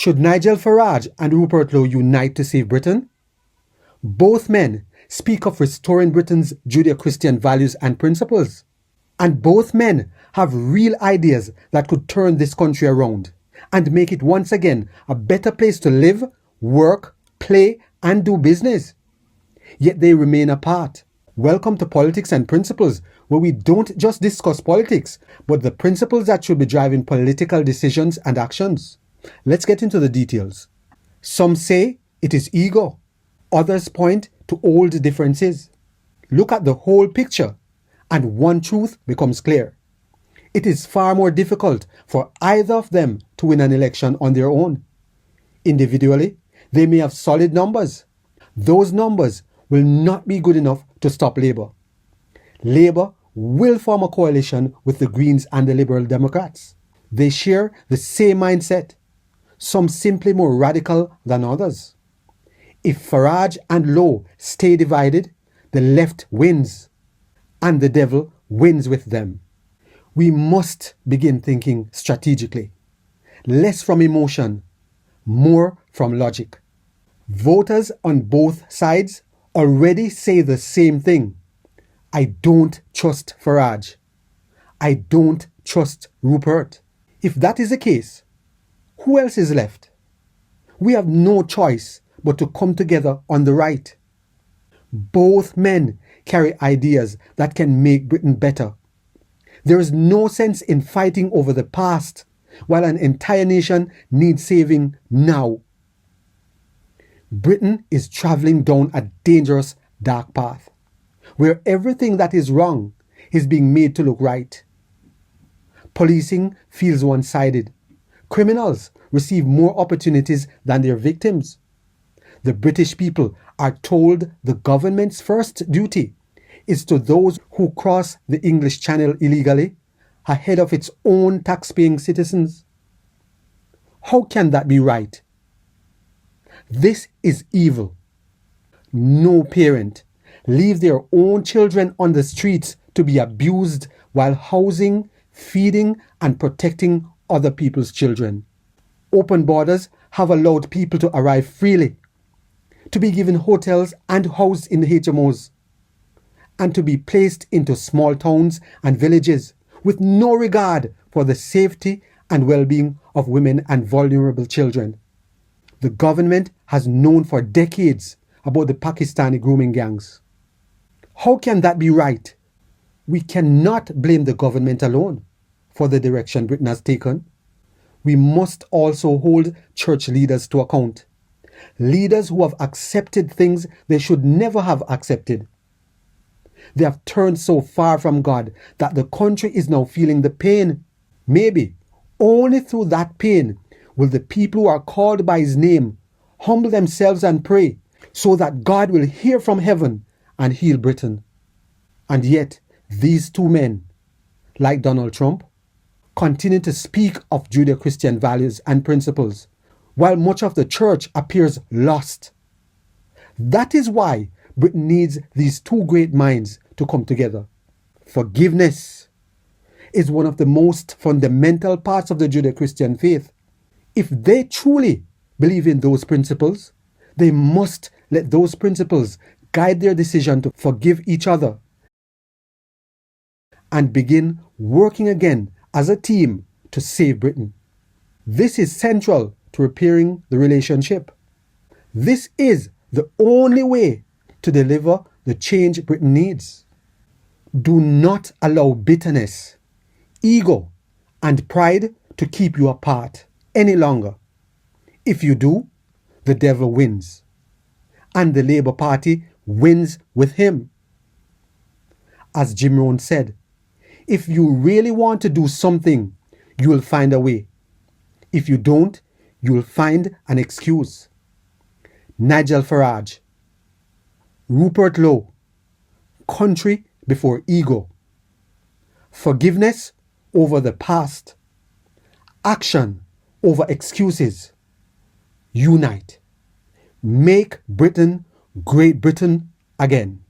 Should Nigel Farage and Rupert Lowe unite to save Britain? Both men speak of restoring Britain's Judeo-Christian values and principles. And both men have real ideas that could turn this country around and make it once again a better place to live, work, play, and do business. Yet they remain apart. Welcome to Politics and Principles, where we don't just discuss politics, but the principles that should be driving political decisions and actions. Let's get into the details. Some say it is ego. Others point to old differences. Look at the whole picture, and one truth becomes clear. It is far more difficult for either of them to win an election on their own. Individually, they may have solid numbers. Those numbers will not be good enough to stop Labour. Labour will form a coalition with the Greens and the Liberal Democrats. They share the same mindset, some simply more radical than others. If Farage and Lowe stay divided, the left wins, and the devil wins with them. We must begin thinking strategically, less from emotion, more from logic. Voters on both sides already say the same thing. I don't trust Farage. I don't trust Rupert. If that is the case, who else is left? We have no choice but to come together on the right. Both men carry ideas that can make Britain better. There is no sense in fighting over the past while an entire nation needs saving now. Britain is traveling down a dangerous dark path where everything that is wrong is being made to look right. Policing feels one-sided. Criminals receive more opportunities than their victims. The British people are told the government's first duty is to those who cross the English Channel illegally ahead of its own tax-paying citizens. How can that be right? This is evil. No parent leaves their own children on the streets to be abused while housing, feeding, and protecting other people's children. Open borders have allowed people to arrive freely, to be given hotels and housed in the HMOs, and to be placed into small towns and villages with no regard for the safety and well-being of women and vulnerable children. The government has known for decades about the Pakistani grooming gangs. How can that be right? We cannot blame the government alone for the direction Britain has taken. We must also hold church leaders to account. Leaders who have accepted things they should never have accepted. They have turned so far from God that the country is now feeling the pain. Maybe only through that pain will the people who are called by His name humble themselves and pray so that God will hear from heaven and heal Britain. And yet, these two men, like Donald Trump, continue to speak of Judeo-Christian values and principles, while much of the church appears lost. That is why Britain needs these two great minds to come together. Forgiveness is one of the most fundamental parts of the Judeo-Christian faith. If they truly believe in those principles, they must let those principles guide their decision to forgive each other and begin working again as a team to save Britain. This is central to repairing the relationship. This is the only way to deliver the change Britain needs. Do not allow bitterness, ego, and pride to keep you apart any longer. If you do, the devil wins, and the Labour Party wins with him. As Jim Rohn said, if you really want to do something, you will find a way. If you don't, you will find an excuse. Nigel Farage, Rupert Lowe, country before ego. Forgiveness over the past. Action over excuses. Unite. Make Britain Great Britain again.